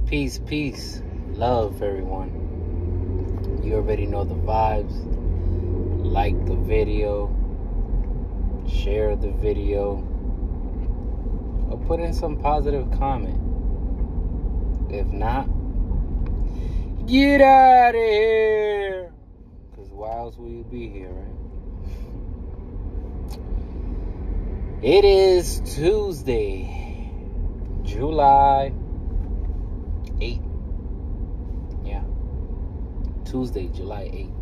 Peace, peace, love, everyone. You already know the vibes. Like the video, share the video, or put in some positive comment. If not, get out of here. Because why else will you be here, right? It is Tuesday, July 8th. Yeah. Tuesday, July 8th.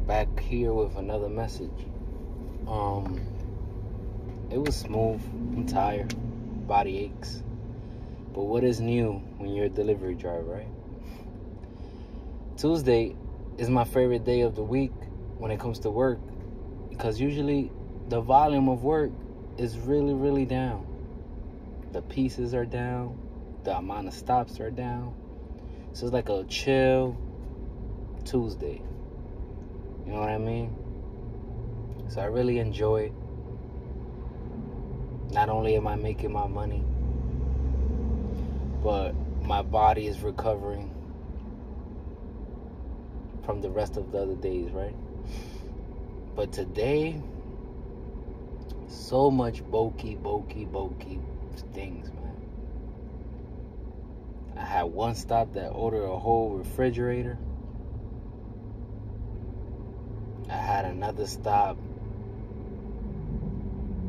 Back here with another message. It was smooth. I'm tired. Body aches. But what is new when you're a delivery driver, right? Tuesday is my favorite day of the week when it comes to work, because usually the volume of work is really, really down. The pieces are down. The amount of stops are down. So it's like a chill Tuesday. You know what I mean? So I really enjoy it. Not only am I making my money, but my body is recovering from the rest of the other days, right? But today, so much bokeh things, man. I had one stop that ordered a whole refrigerator. I had another stop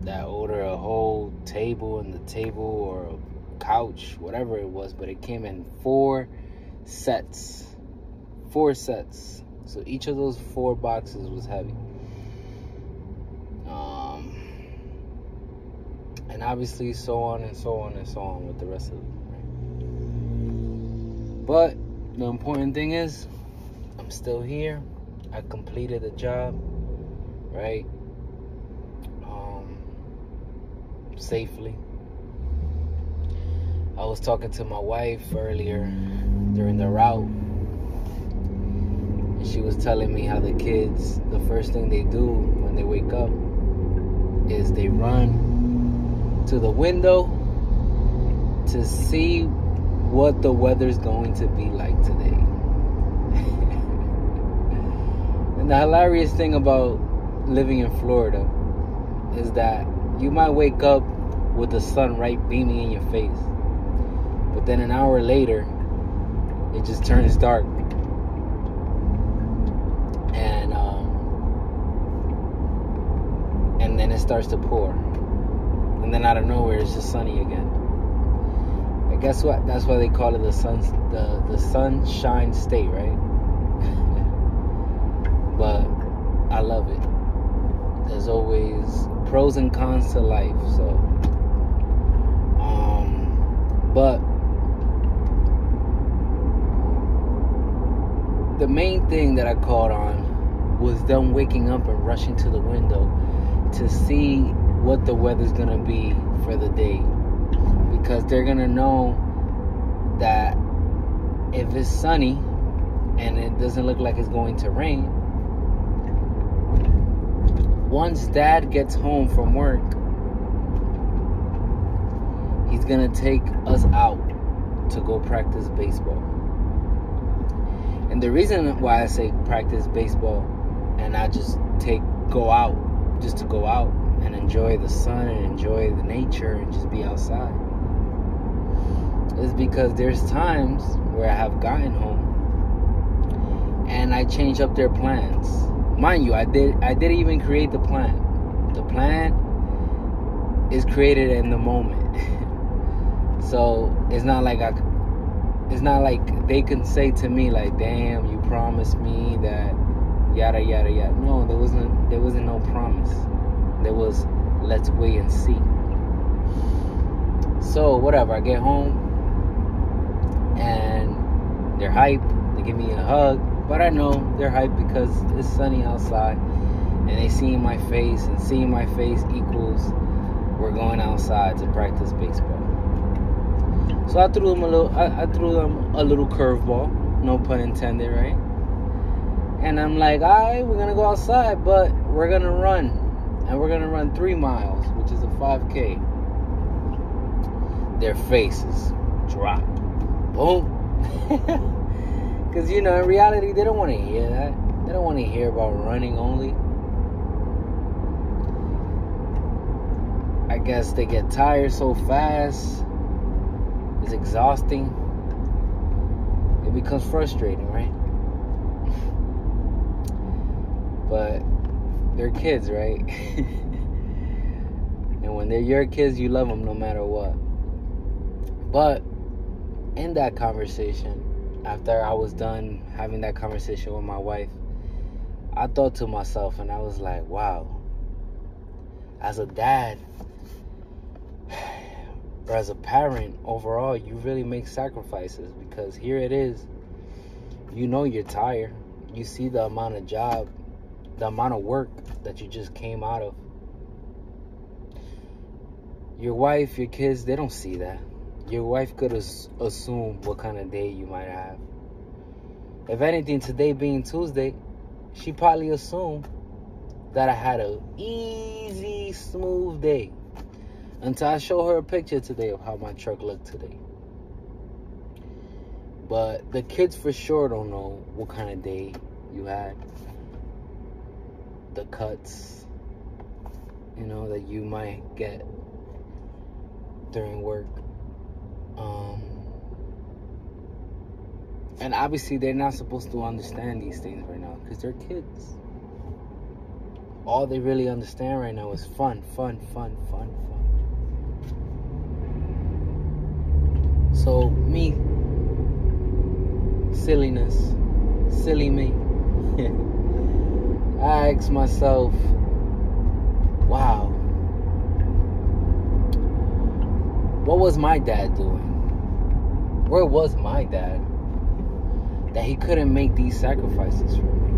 that ordered a whole table, and the table or a couch, whatever it was, but it came in 4 sets. 4 sets. So each of those 4 boxes was heavy. And obviously so on and so on and so on with the rest of it. Right? But the important thing is, I'm still here. I completed the job, right? Safely. I was talking to my wife earlier during the route, and she was telling me how the kids, the first thing they do when they wake up is they run to the window to see what the weather's going to be like today. And the hilarious thing about living in Florida is that you might wake up with the sun right beaming in your face, but then an hour later, it just turns dark. And then it starts to pour. And then out of nowhere, it's just sunny again. And guess what? That's why they call it the sunshine state, right? But I love it. There's always pros and cons to life, so but the main thing that I caught on was them waking up and rushing to the window to see what the weather's gonna be for the day, because they're gonna know that if it's sunny and it doesn't look like it's going to rain, once dad gets home from work, he's gonna take us out to go practice baseball. And the reason why I say practice baseball and not just go out to go out and enjoy the sun and enjoy the nature and just be outside is because there's times where I have gotten home and I change up their plans. Mind you, I didn't even create the plan. The plan is created in the moment. So it's not like they can say to me like, "Damn, you promised me that yada yada yada." No, there wasn't no promise. There was, let's wait and see. So whatever, I get home and they're hyped. They give me a hug. But I know they're hyped because it's sunny outside, and they see my face, and seeing my face equals we're going outside to practice baseball. So I threw them a little curveball, no pun intended, right? And I'm like, all right, we're gonna go outside, but we're gonna run, and we're gonna run 3 miles, which is a 5K. their faces drop. Boom. Because, in reality, they don't want to hear that. They don't want to hear about running only. I guess they get tired so fast. It's exhausting. It becomes frustrating, right? But they're kids, right? And when they're your kids, you love them no matter what. But in that conversation, after I was done having that conversation with my wife, I thought to myself, and I was like, wow, as a dad, or as a parent overall, you really make sacrifices, because here it is. You're tired. You see the amount of work that you just came out of. Your wife, your kids, they don't see that. Your wife could assume what kind of day you might have. If anything, today being Tuesday, she probably assumed that I had an easy, smooth day. Until I show her a picture today of how my truck looked today. But the kids for sure don't know what kind of day you had. The cuts, that you might get during work. And obviously they're not supposed to understand these things right now because they're kids. All they really understand right now is fun. So me, silliness, silly me. I ask myself, wow, what was my dad doing? Where was my dad that he couldn't make these sacrifices for me?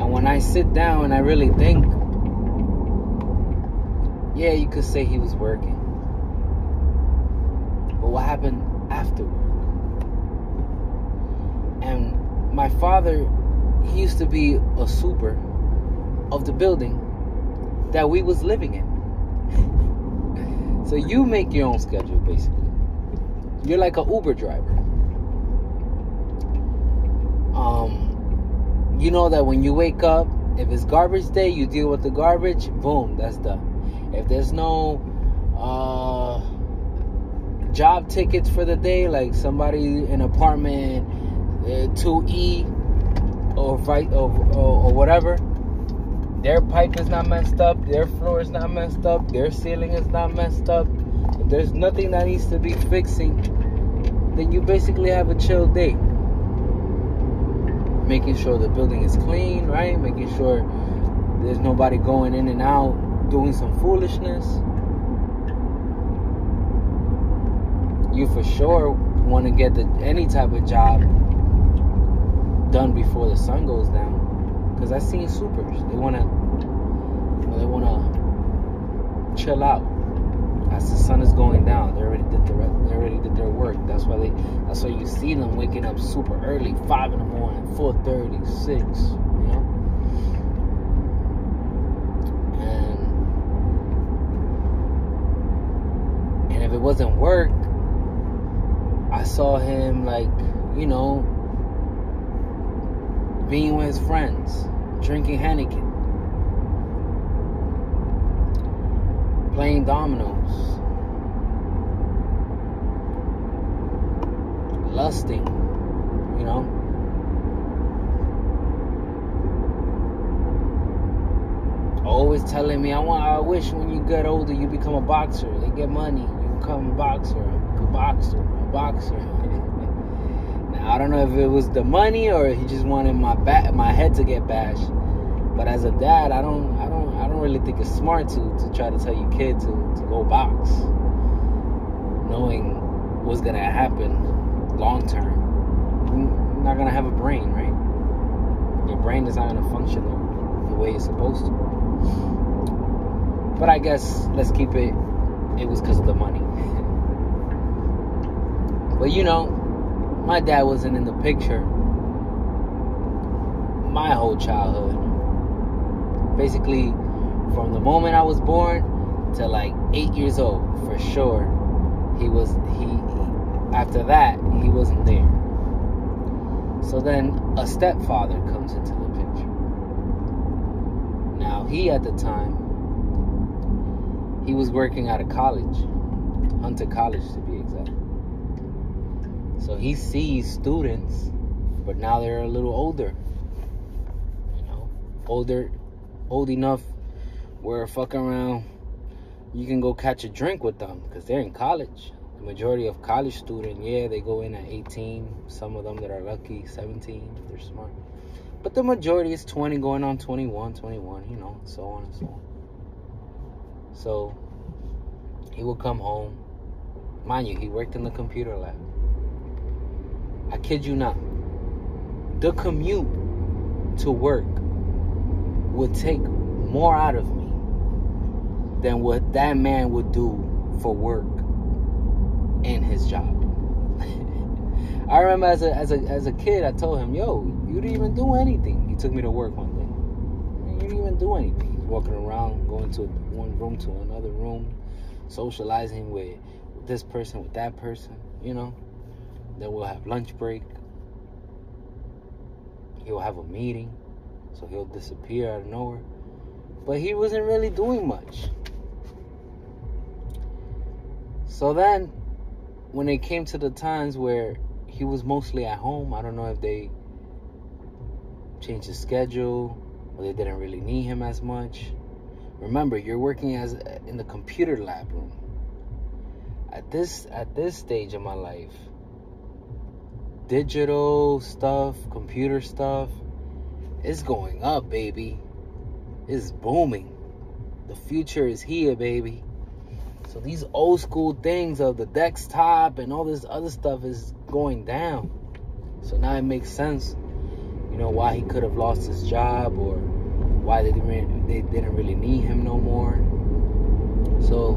And when I sit down and I really think, yeah, you could say he was working. But what happened after work? And my father, he used to be a super of the building that we was living in. So you make your own schedule, basically. You're like an Uber driver. You know that when you wake up, if it's garbage day, you deal with the garbage, boom, that's done. If there's no job tickets for the day, like somebody in apartment 2E or whatever, their pipe is not messed up, their floor is not messed up, their ceiling is not messed up, if there's nothing that needs to be fixing, then you basically have a chill day. Making sure the building is clean, right? Making sure there's nobody going in and out doing some foolishness. You for sure want to get any type of job done before the sun goes down. Because I've seen supers. They wanna chill out as the sun is going down. They already did their work. That's why you see them waking up super early, 5 in the morning, 4:30, 6. And if it wasn't work, I saw him being with his friends, drinking Heineken, playing dominoes, lusting, always telling me, I wish when you get older you become a boxer. They get money, you become a boxer. Now I don't know if it was the money or he just wanted my head to get bashed. But as a dad, I don't really think it's smart to try to tell your kid to go box, knowing what's gonna happen long term. You're not gonna have a brain, right? Your brain is not gonna function the way it's supposed to. But I guess let's keep it. It was because of the money. But my dad wasn't in the picture my whole childhood. Basically, from the moment I was born to like 8 years old for sure. After that he wasn't there. So then a stepfather comes into the picture. Now he at the time, he was working at a college, Hunter College to be exact. So he sees students, but now they're a little older, old enough where fuck around you can go catch a drink with them because they're in college. The majority of college students, they go in at 18. Some of them that are lucky, 17, if they're smart. But the majority is 20 going on 21, so on and so on. So he would come home. Mind you, he worked in the computer lab. I kid you not. The commute to work would take more out of me than what that man would do for work in his job. I remember as a kid, I told him, yo, you didn't even do anything. He took me to work one day. You didn't even do anything. He's walking around, going to one room to another room, socializing with this person, with that person, Then we'll have lunch break. He'll have a meeting, so he'll disappear out of nowhere. But he wasn't really doing much. So then, when it came to the times where he was mostly at home, I don't know if they changed his schedule or they didn't really need him as much. Remember, you're working in the computer lab room. At this stage of my life, digital stuff, computer stuff, it's going up, baby. It's booming. The future is here, baby. So these old school things of the desktop and all this other stuff is going down. So now it makes sense, why he could have lost his job or why they didn't really need him no more. So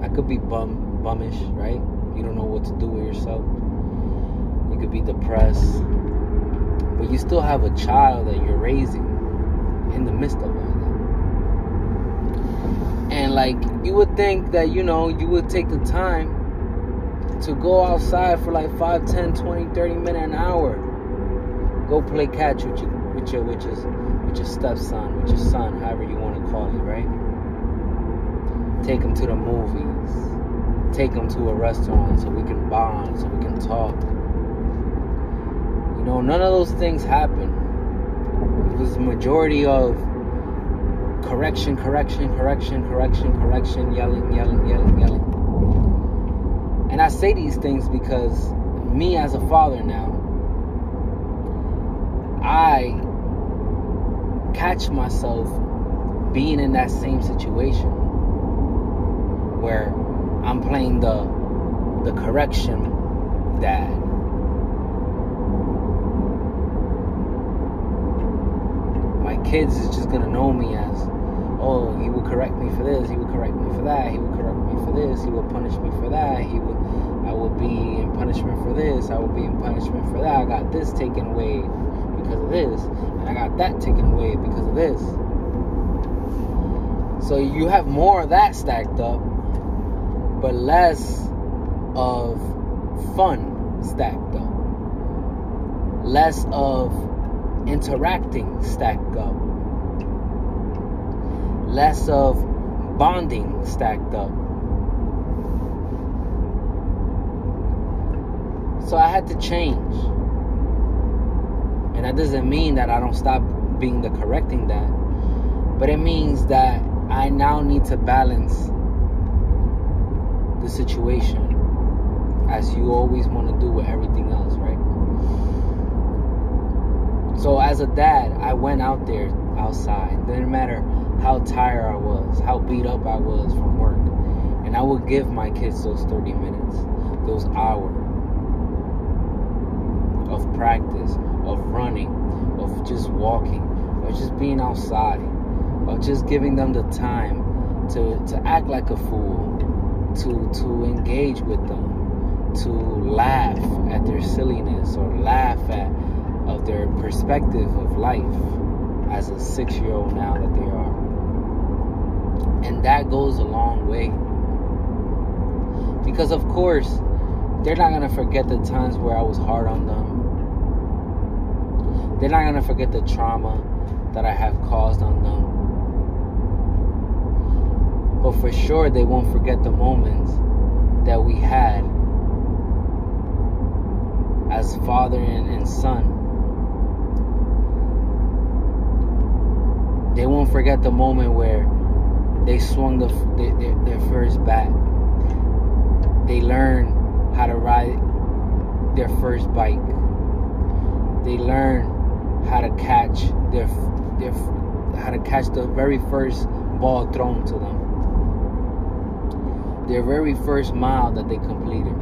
I could be bummish, right? You don't know what to do with yourself. You could be depressed, but you still have a child that you're raising in the midst of all that. And like, you would think that, you would take the time to go outside for like 5, 10, 20, 30 minutes, an hour. Go play catch with your stepson, with your son, however you want to call it, right? Take him to the movies. Take him to a restaurant so we can bond, so we can talk. None of those things happen. It was the majority of correction, yelling. And I say these things because me as a father now, I catch myself being in that same situation where I'm playing the correction dad. My kids is just gonna know me as, oh, he would correct me for this, he would correct me for that, he would correct me for this, he would punish me for that, I would be in punishment for this, I would be in punishment for that. I got this taken away because of this, and I got that taken away because of this. So you have more of that stacked up, but less of fun stacked up, less of interacting stacked up, less of bonding stacked up. So I had to change. And that doesn't mean that I don't stop being the correcting dad, but it means that I now need to balance the situation, as you always want to do with everything else, right? So as a dad, I went out there outside. Didn't matter how tired I was, how beat up I was from work, and I would give my kids those 30 minutes, those hours of practice, of running, of just walking, or just being outside, or just giving them the time to act like a fool, to engage with them, to laugh at their silliness or laugh at of their perspective of life as a 6-year-old now that they are. And that goes a long way. Because of course, they're not going to forget the times where I was hard on them. They're not going to forget the trauma that I have caused on them. But for sure, they won't forget the moments that we had as father and son. They won't forget the moment where they swung their first bat. They learned how to ride their first bike. They learned how to catch the very first ball thrown to them. Their very first mile that they completed.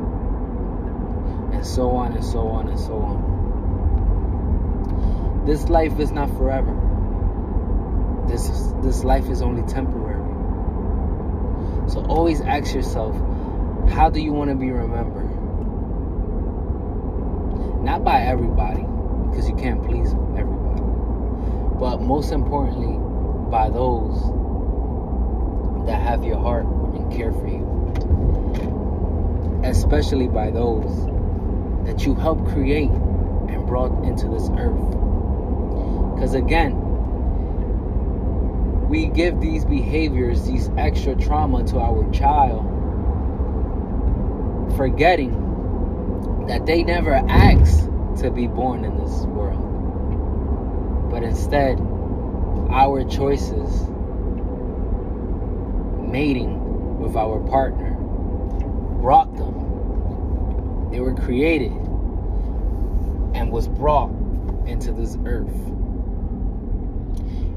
And so on and so on and so on. This life is not forever. This life is only temporary. So always ask yourself, how do you want to be remembered? Not by everybody, because you can't please everybody. But most importantly, by those that have your heart and care for you. Especially by those that you helped create and brought into this earth. Because again, we give these behaviors, these extra trauma to our child, forgetting that they never asked to be born in this world. But instead, our choices, mating with our partner, brought them. They were created and was brought into this earth.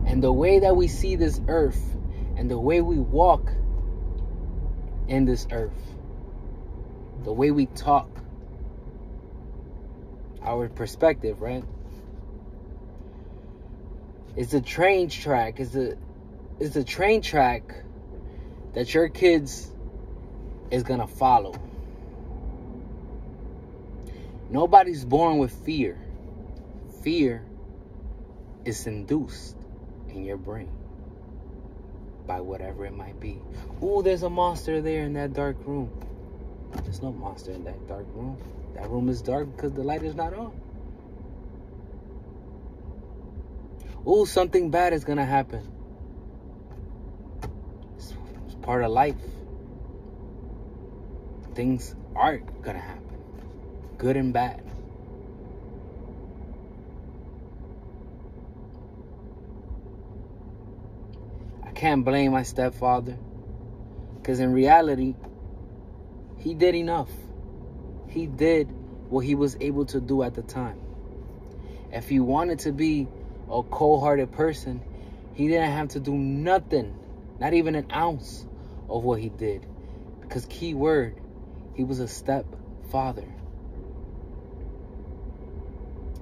And the way that we see this earth and the way we walk in this earth, the way we talk, our perspective, right? It's a train track. It's a train track that your kids is gonna follow. Nobody's born with fear. Fear is induced in your brain by whatever it might be. Oh, there's a monster there in that dark room. There's no monster in that dark room. That room is dark because the light is not on. Oh, something bad is gonna happen. It's part of life. Things are gonna happen. Good and bad. I can't blame my stepfather. Because in reality, he did enough. He did what he was able to do at the time. If he wanted to be a cold-hearted person, he didn't have to do nothing, not even an ounce of what he did. Because key word, he was a stepfather.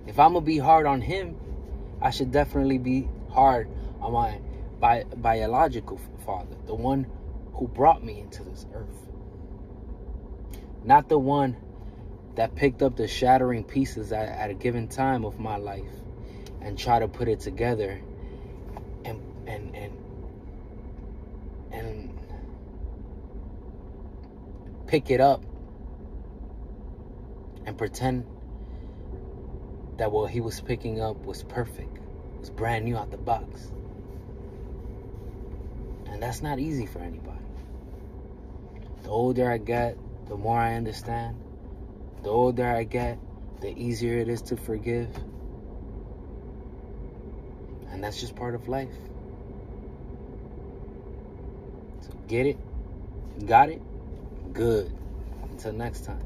If I'm going to be hard on him, I should definitely be hard on my biological father, the one who brought me into this earth. Not the one that picked up the shattering pieces at a given time of my life and try to put it together and pick it up and pretend that what he was picking up was perfect, was brand new out the box. And that's not easy for anybody. The older I get, the more I understand. The older I get, the easier it is to forgive. And that's just part of life. So get it? Got it? Good. Until next time.